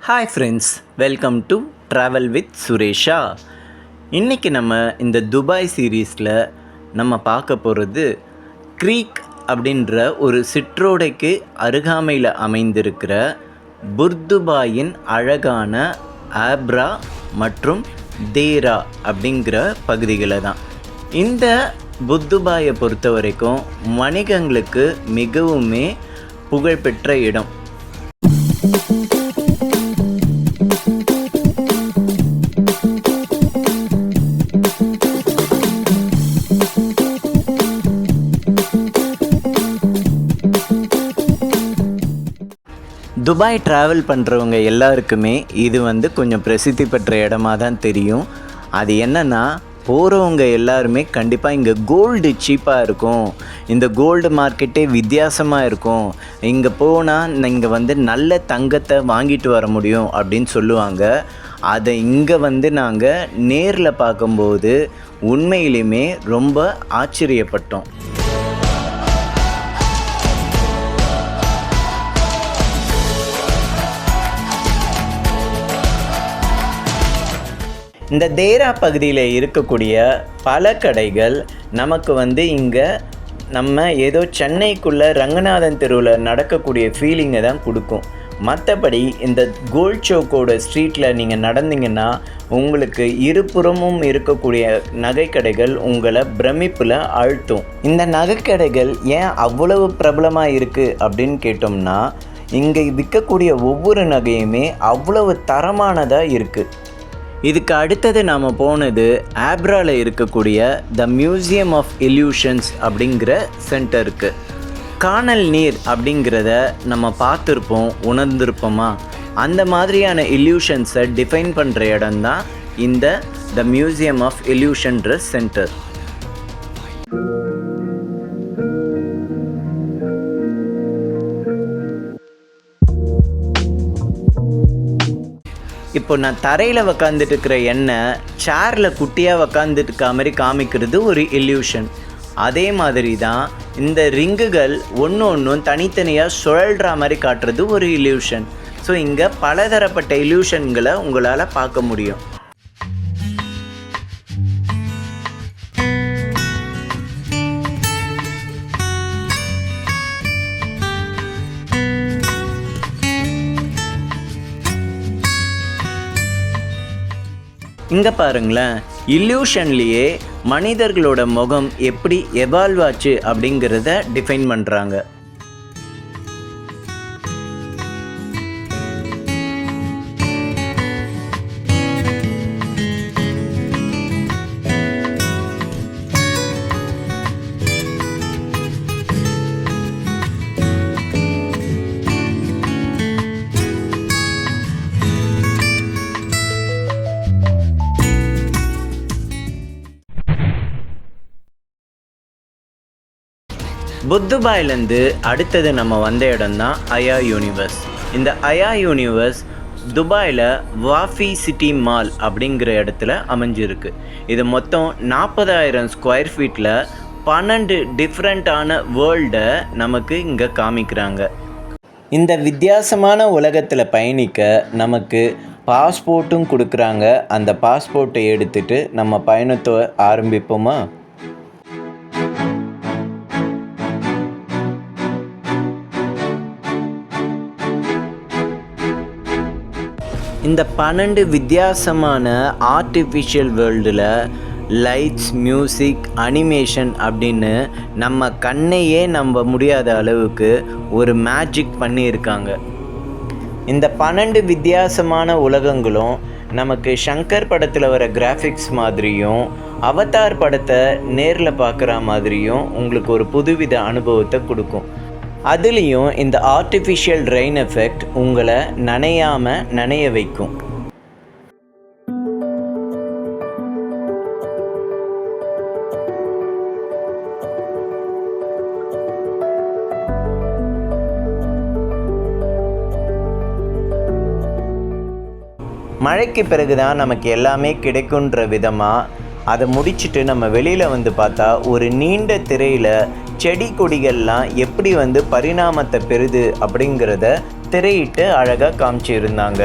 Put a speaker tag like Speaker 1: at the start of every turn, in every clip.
Speaker 1: Hi friends, welcome to travel with Suresha. இன்றைக்கி நம்ம இந்த துபாய் சீரீஸில் நம்ம பார்க்க போகிறது க்ரீக் அப்படின்ற ஒரு சிற்றோடைக்கு அருகாமையில் அமைந்திருக்கிற புர்துபாயின் அழகான ஆப்ரா மற்றும் தேரா அப்படிங்கிற பகுதிகளை தான். இந்த புர்துபாயை பொறுத்த வரைக்கும் வணிகங்களுக்கு மிகவுமே புகழ்பெற்ற இடம். துபாய் ட்ராவல் பண்ணுறவங்க எல்லாருக்குமே இது கொஞ்சம் பிரசித்தி பெற்ற இடமா தான் தெரியும். அது என்னென்னா, போகிறவங்க எல்லாருமே கண்டிப்பாக இங்கே கோல்டு சீப்பாக இருக்கும், இந்த கோல்டு மார்க்கெட்டே வித்தியாசமாக இருக்கும், இங்கே போனால் இங்கே நல்ல தங்கத்தை வாங்கிட்டு வர முடியும் அப்படின்னு சொல்லுவாங்க. அதை இங்கே நாங்கள் நேரில் பார்க்கும்போது உண்மையிலுமே ரொம்ப ஆச்சரியப்பட்டோம். இந்த தேரா பகுதியில் இருக்கக்கூடிய பல கடைகள் நமக்கு இங்கே நம்ம ஏதோ சென்னைக்குள்ளே ரங்கநாதன் தெருவில் நடக்கக்கூடிய ஃபீலிங்கை தான் கொடுக்கும். மற்றபடி இந்த கோல்ட் சோக்கோட ஸ்ட்ரீட்டில் நீங்கள் நடந்தீங்கன்னா உங்களுக்கு இருபுறமும் இருக்கக்கூடிய நகைக்கடைகள் உங்களை பிரமிப்பில் அழுத்தும். இந்த நகைக்கடைகள் ஏன் அவ்வளவு பிரபலமாக இருக்குது அப்படின்னு கேட்டோம்னா, இங்கே விற்கக்கூடிய ஒவ்வொரு நகையுமே அவ்வளவு தரமானதாக இருக்குது. இதுக்கு அடுத்தது நாம் போனது ஆப்ராவில் இருக்கக்கூடிய த மியூசியம் ஆஃப் இல்யூஷன்ஸ் அப்படிங்கிற சென்டருக்கு. காணல் நீர் அப்படிங்கிறத நம்ம பார்த்துருப்போம், உணர்ந்திருப்போமா? அந்த மாதிரியான இல்யூஷன்ஸை டிஃபைன் பண்ணுற இடம்தான் இந்த த மியூசியம் ஆஃப் இல்யூஷன்ற சென்டர். இப்போ நான் தரையில் உக்காந்துட்டு இருக்கிற எண்ணெய் சேரில் குட்டியாக உக்காந்துட்டு இருக்க மாதிரி காமிக்கிறது ஒரு இல்யூஷன். அதே மாதிரி தான் இந்த ரிங்குகள் ஒன்றும் தனித்தனியாக சுழல்ற மாதிரி காட்டுறது ஒரு இல்யூஷன். ஸோ இங்கே பலதரப்பட்ட இல்யூஷன்களை உங்களால் பார்க்க முடியும். இங்கே பாருங்களேன், இல்யூஷன்லேயே மனிதர்களோட முகம் எப்படி எவால்வ் ஆச்சு அப்படிங்கிறத டிஃபைன் பண்ணுறாங்க. புர்துபாயிலேருந்து அடுத்தது நம்ம வந்த இடம் தான் அயா யூனிவர்ஸ். இந்த அயா யூனிவர்ஸ் துபாயில் வாஃபி சிட்டி மால் அப்படிங்கிற இடத்துல அமைஞ்சிருக்கு. இது மொத்தம் 40,000 ஸ்கொயர் ஃபீட்டில் 12 டிஃப்ரெண்ட்டான வேர்ல்டை நமக்கு இங்கே காமிக்கிறாங்க. இந்த வித்தியாசமான உலகத்தில் பயணிக்க நமக்கு பாஸ்போர்ட்டும் கொடுக்குறாங்க. அந்த பாஸ்போர்ட்டை எடுத்துகிட்டு நம்ம பயணத்தை ஆரம்பிப்போமா? இந்த 12 வித்தியாசமான ஆர்டிஃபிஷியல் வேர்ல்டில் லைட்ஸ், மியூசிக், அனிமேஷன் அப்படின்னு நம்ம கண்ணையே நம்ப முடியாத அளவுக்கு ஒரு மேஜிக் பண்ணியிருக்காங்க. இந்த 12 வித்தியாசமான உலகங்களும் நமக்கு ஷங்கர் படத்தில் வர கிராஃபிக்ஸ் மாதிரியும் அவதார் படத்தை நேரில் பார்க்குற மாதிரியும் உங்களுக்கு ஒரு புதுவித அனுபவத்தை கொடுக்கும். அதுலேயும் இந்த ஆர்டிஃபிஷியல் ரெயின் எஃபெக்ட் உங்களை நனைய வைக்கும். மழைக்கு பிறகு தான் நமக்கு எல்லாமே கிடைக்குன்ற விதமாக அதை முடிச்சுட்டு நம்ம வெளியில் பார்த்தா ஒரு நீண்ட திரையில் செடி கொடிகள்லாம் எப்படி பரிணாமத்தை பெறுது அப்படிங்கிறத திரையிட்டு அழகாக காமிச்சிருந்தாங்க.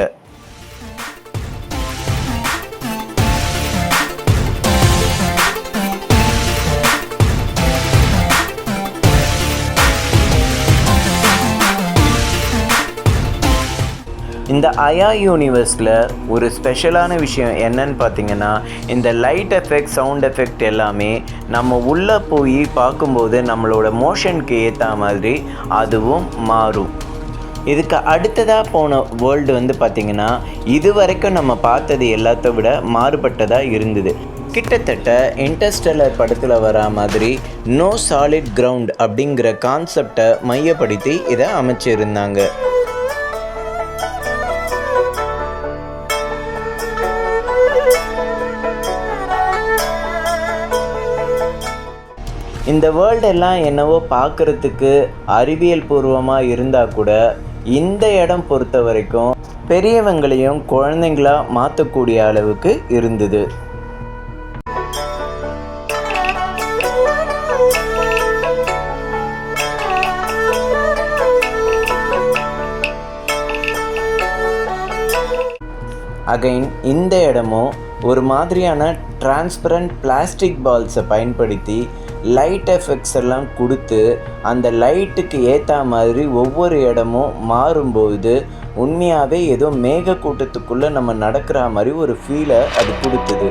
Speaker 1: இந்த அயா யூனிவர்ஸில் ஒரு ஸ்பெஷலான விஷயம் என்னன்னு பார்த்தீங்கன்னா, இந்த லைட் எஃபெக்ட், சவுண்ட் எஃபெக்ட் எல்லாமே நம்ம உள்ளே போய் பார்க்கும்போது நம்மளோட மோஷனுக்கு ஏற்ற மாதிரி அதுவும் மாறும். இதுக்கு அடுத்ததாக போன வேர்ல்டு வந்து பார்த்திங்கன்னா, இது வரைக்கும் நம்ம பார்த்தது எல்லாத்த விட மாறுபட்டதாக இருந்தது. கிட்டத்தட்ட இன்டர்ஸ்டெல்லர் படத்தில் வர மாதிரி நோ சாலிட் கிரவுண்ட் அப்படிங்கிற கான்செப்டை மையப்படுத்தி இதை அமைச்சிருந்தாங்க. இந்த வேர்ல்டெல்லாம் என்னவோ பார்க்குறதுக்கு அறிவியல் பூர்வமாக இருந்தால் கூட இந்த இடம் பொறுத்த வரைக்கும் பெரியவங்களையும் குழந்தைங்களா மாற்றக்கூடிய அளவுக்கு இருந்தது. அகைன் இந்த இடமும் ஒரு மாதிரியான டிரான்ஸ்பரண்ட் பிளாஸ்டிக் பால்ஸை பயன்படுத்தி லைட் எஃபெக்ட்ஸ் எல்லாம் கொடுத்து அந்த லைட்டுக்கு ஏற்ற மாதிரி ஒவ்வொரு இடமும் மாறும்போது உண்மையாகவே ஏதோ மேகக்கூட்டத்துக்குள்ளே நம்ம நடக்கிற மாதிரி ஒரு ஃபீலை அது கொடுத்தது.